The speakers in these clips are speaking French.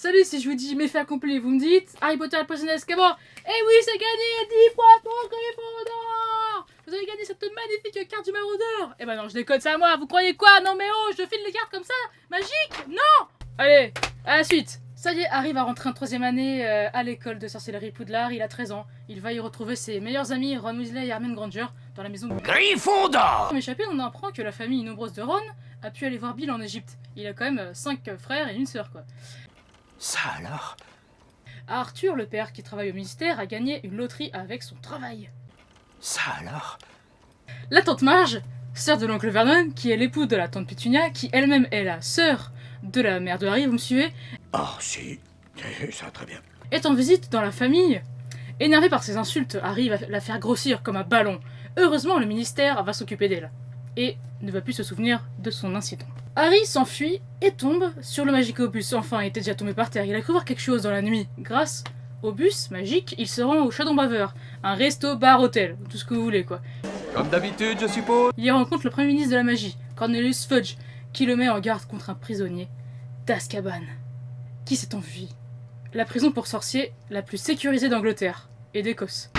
Salut, si je vous dis méfait accompli, vous me dites Harry Potter et le poisson d'Azkaban. Eh oui, c'est gagné 10 points pour Gryffondor. Vous avez gagné cette magnifique carte du maraudeur. Eh ben non, je déconne, c'est à moi, vous croyez quoi? Non mais oh, je file les cartes comme ça? Magique? Non. Allez, à la suite. Ça y est, Harry va rentrer en 3ème année à l'école de sorcellerie Poudlard, il a 13 ans. Il va y retrouver ses meilleurs amis Ron Weasley et Hermione Granger dans la maison de Gryffondor. Dans l'échappée, on apprend que la famille nombreuse de Ron a pu aller voir Bill en Égypte. Il a quand même 5 frères et une sœur quoi. Ça alors? Arthur, le père qui travaille au ministère, a gagné une loterie avec son travail. Ça alors? La tante Marge, sœur de l'oncle Vernon, qui est l'épouse de la tante Pétunia, qui elle-même est la sœur de la mère de Harry, vous me suivez, Oh si, ça très bien. est en visite dans la famille. Énervé par ses insultes, Harry va la faire grossir comme un ballon. Heureusement, le ministère va s'occuper d'elle et ne va plus se souvenir de son incident. Harry s'enfuit et tombe sur le Magicobus. Enfin, il était déjà tombé par terre. Il a cru voir quelque chose dans la nuit. Grâce au bus magique, il se rend au Chaudron Baveur, un resto, bar, hôtel, tout ce que vous voulez quoi. Comme d'habitude, je suppose. Il y rencontre le premier ministre de la magie, Cornelius Fudge, qui le met en garde contre un prisonnier d'Azkaban, qui s'est enfui. La prison pour sorciers la plus sécurisée d'Angleterre et d'Écosse.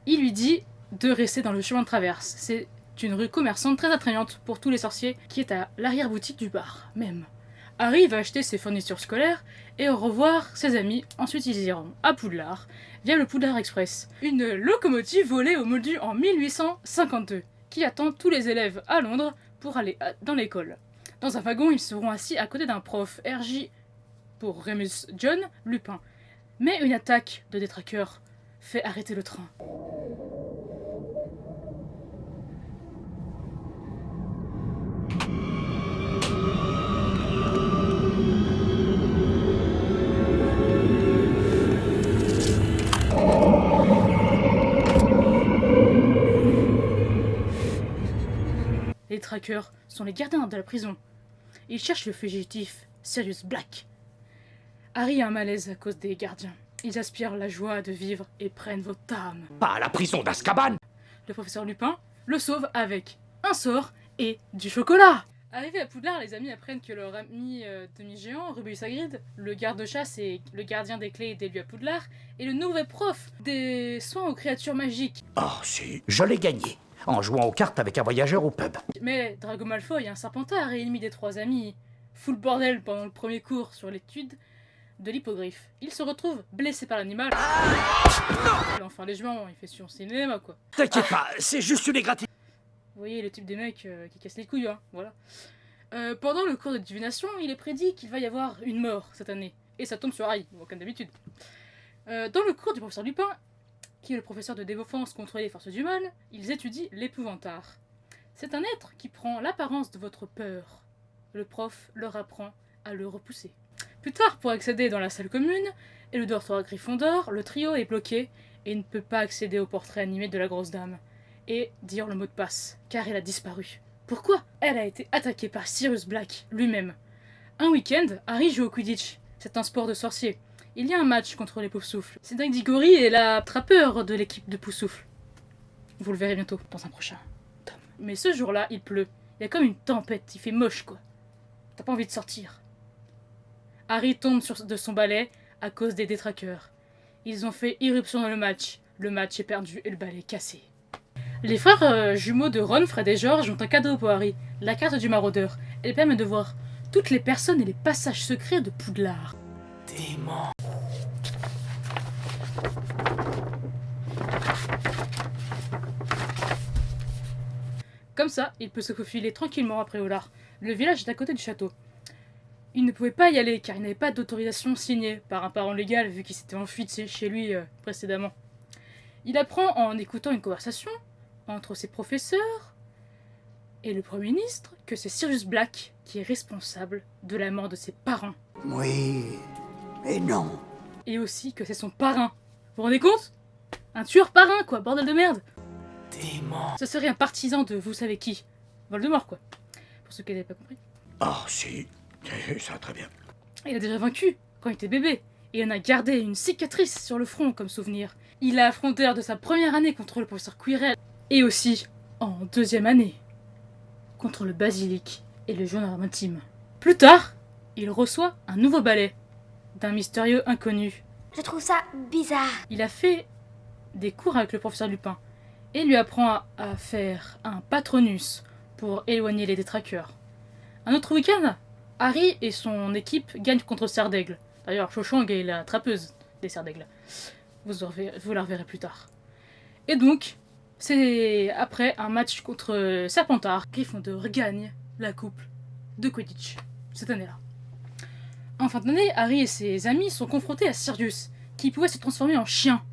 Il lui dit de rester dans le chemin de traverse. C'est une rue commerçante très attrayante pour tous les sorciers qui est à l'arrière-boutique du bar, même. Harry va acheter ses fournitures scolaires et revoir ses amis. Ensuite, ils iront à Poudlard via le Poudlard Express, une locomotive volée au Moldu en 1852 qui attend tous les élèves à Londres pour aller dans l'école. Dans un wagon, ils seront assis à côté d'un prof, RJ pour Remus John Lupin. Mais une attaque de détraqueurs fait arrêter le train. Les traqueurs sont les gardiens de la prison. Ils cherchent le fugitif Sirius Black. Harry a un malaise à cause des gardiens. Ils aspirent la joie de vivre et prennent votre âme. Pas à la prison d'Azkaban. Le professeur Lupin le sauve avec un sort et du chocolat. Arrivés à Poudlard, les amis apprennent que leur ami demi-géant, Rubeus Hagrid, le garde-chasse et le gardien des clés des lieux à Poudlard, est le nouveau prof des soins aux créatures magiques. Oh si, je l'ai gagné en jouant aux cartes avec un voyageur au pub. Mais Drago Malfoy, un serpentard et ennemi des 3 amis, fout le bordel pendant le premier cours sur l'étude de l'hippogriffe. Il se retrouve blessé par l'animal. Enfin, les joueurs, il fait sur cinéma quoi. T'inquiète pas, c'est juste une égratignure. Vous voyez le type des mecs qui cassent les couilles, hein, voilà. Pendant le cours de divination, il est prédit qu'il va y avoir une mort cette année. Et ça tombe sur Harry, comme d'habitude. Dans le cours du professeur Lupin, qui est le professeur de défense contre les forces du mal, ils étudient l'épouvantard. C'est un être qui prend l'apparence de votre peur. Le prof leur apprend à le repousser. Plus tard, pour accéder dans la salle commune et le dortoir Gryffondor, le trio est bloqué et ne peut pas accéder au portrait animé de la grosse dame et dire le mot de passe, car elle a disparu. Pourquoi? Elle a été attaquée par Sirius Black lui-même. Un week-end, Harry joue au Quidditch. C'est un sport de sorcier. Il y a un match contre les Poufsouffles. Cédric Diggory est la trappeur de l'équipe de Poufsouffle. Vous le verrez bientôt dans un prochain tome. Mais ce jour-là, il pleut. Il y a comme une tempête, il fait moche quoi. T'as pas envie de sortir. Harry tombe de son balai à cause des détraqueurs. Ils ont fait irruption dans le match. Le match est perdu et le balai est cassé. Les frères jumeaux de Ron, Fred et George ont un cadeau pour Harry, la carte du maraudeur. Elle permet de voir toutes les personnes et les passages secrets de Poudlard. Démon. Comme ça, il peut se faufiler tranquillement après Poudlard. Le village est à côté du château. Il ne pouvait pas y aller car il n'avait pas d'autorisation signée par un parent légal vu qu'il s'était enfui chez lui précédemment. Il apprend en écoutant une conversation entre ses professeurs et le Premier ministre que c'est Sirius Black qui est responsable de la mort de ses parents. Oui, et non. Et aussi que c'est son parrain. Vous vous rendez compte? Un tueur parrain quoi, bordel de merde. Démon. Ce serait un partisan de vous savez qui. Voldemort quoi. Pour ceux qui n'avaient pas compris. Oh si, ça très bien. Il a déjà vaincu quand il était bébé. Et il en a gardé une cicatrice sur le front comme souvenir. Il a affronté lors de sa première année contre le professeur Quirrell. Et aussi en 2e année contre le basilic et le journal intime. Plus tard, il reçoit un nouveau balai d'un mystérieux inconnu. Je trouve ça bizarre. Il a fait des cours avec le professeur Lupin et lui apprend à faire un patronus pour éloigner les détraqueurs. Un autre week-end, Harry et son équipe gagnent contre Serre d'Aigle. D'ailleurs, Cho Chang est la trappeuse des Serres d'Aigle. Vous la reverrez plus tard. Et donc, c'est après un match contre Serpentard, Gryffondor gagne la coupe de Quidditch cette année-là. En fin d'année, Harry et ses amis sont confrontés à Sirius, qui pouvait se transformer en chien.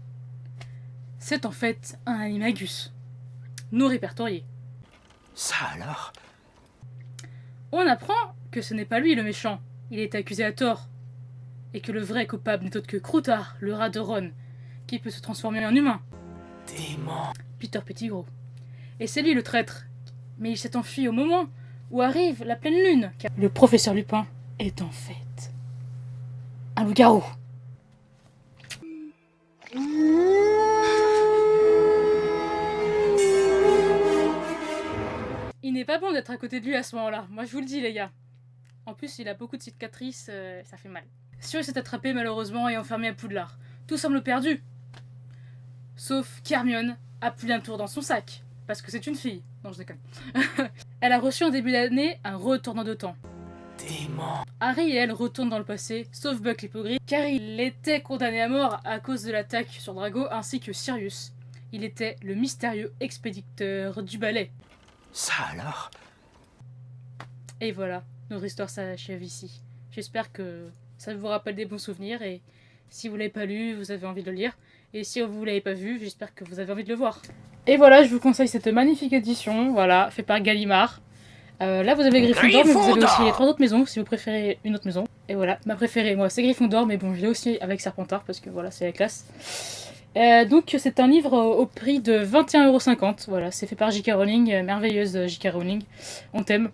C'est en fait un animagus, non répertorié. Ça alors? On apprend que ce n'est pas lui le méchant, il est accusé à tort, et que le vrai coupable n'est autre que Croutard, le rat de Ron, qui peut se transformer en humain. Dément. Peter Pettigrew. Et c'est lui le traître, mais il s'est enfui au moment où arrive la pleine lune, car le professeur Lupin est en fait un loup-garou. Il n'est pas bon d'être à côté de lui à ce moment-là, moi je vous le dis les gars. En plus il a beaucoup de cicatrices, ça fait mal. Sirius est attrapé malheureusement et enfermé à Poudlard. Tout semble perdu. Sauf qu'Hermione a plus d'un tour dans son sac, parce que c'est une fille. Non je déconne. Elle a reçu en début d'année un retournant de temps. Dément. Harry et elle retournent dans le passé, sauf Buck l'hippogriffe, car il était condamné à mort à cause de l'attaque sur Drago ainsi que Sirius. Il était le mystérieux expéditeur du balai. Ça alors? Et voilà, notre histoire s'achève ici. J'espère que ça vous rappelle des bons souvenirs et si vous l'avez pas lu, vous avez envie de le lire. Et si vous l'avez pas vu, j'espère que vous avez envie de le voir. Et voilà, je vous conseille cette magnifique édition, voilà, fait par Gallimard. Là vous avez Gryffondor, mais vous avez aussi les 3 autres maisons si vous préférez une autre maison. Et voilà, ma préférée, moi c'est Gryffondor, mais bon je l'ai aussi avec Serpentard parce que voilà, c'est la classe. Donc c'est un livre au prix de 21,50 €. Voilà, c'est fait par J.K. Rowling, merveilleuse J.K. Rowling. On t'aime.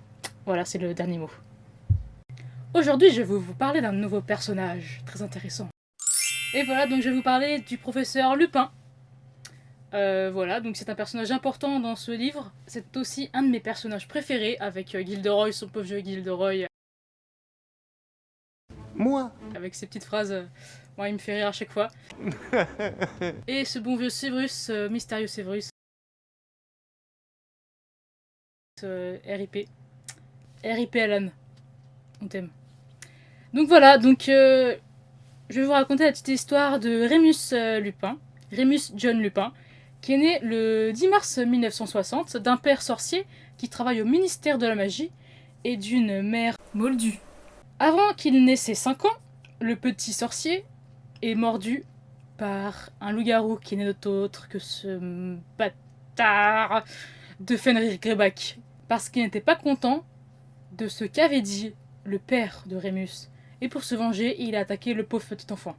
Voilà, c'est le dernier mot. Aujourd'hui, je vais vous parler d'un nouveau personnage très intéressant. Et voilà, donc je vais vous parler du professeur Lupin. Voilà, donc c'est un personnage important dans ce livre. C'est aussi un de mes personnages préférés avec Gilderoy, son pauvre vieux Gilderoy. Moi? Avec ses petites phrases, moi il me fait rire à chaque fois. Et ce bon vieux Severus, mystérieux Severus. RIP. RIP Alan. On t'aime. Donc voilà, donc je vais vous raconter la petite histoire de Remus Lupin. Remus John Lupin, qui est né le 10 mars 1960 d'un père sorcier qui travaille au ministère de la magie et d'une mère moldue. Avant qu'il n'ait ses 5 ans, le petit sorcier est mordu par un loup-garou qui n'est autre que ce bâtard de Fenrir Greyback, parce qu'il n'était pas content de ce qu'avait dit le père de Remus, et pour se venger, il a attaqué le pauvre petit enfant,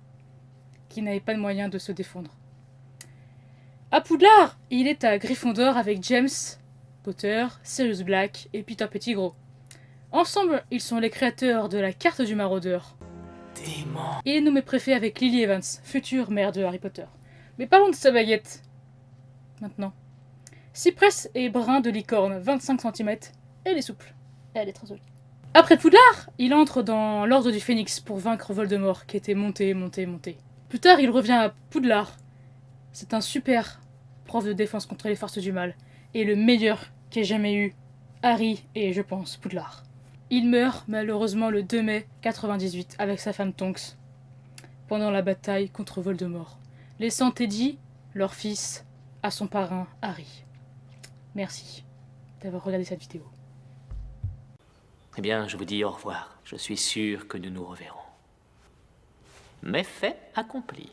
qui n'avait pas de moyen de se défendre. À Poudlard, il est à Gryffondor avec James Potter, Sirius Black et Peter Pettigrew. Ensemble, ils sont les créateurs de la carte du maraudeur. Dément. Il est nommé préfet avec Lily Evans, future mère de Harry Potter. Mais parlons de sa baguette. Maintenant. Cypress est brun de licorne, 25 cm. Elle est souple. Elle est très jolie. Après Poudlard, il entre dans l'ordre du Phénix pour vaincre Voldemort, qui était monté. Plus tard, il revient à Poudlard. C'est un super prof de défense contre les forces du mal, et le meilleur qu'ait jamais eu Harry et, je pense, Poudlard. Il meurt malheureusement le 2 mai 98 avec sa femme Tonks, pendant la bataille contre Voldemort, laissant Teddy, leur fils, à son parrain Harry. Merci d'avoir regardé cette vidéo. Eh bien, je vous dis au revoir. Je suis sûr que nous nous reverrons. Mais fait accompli.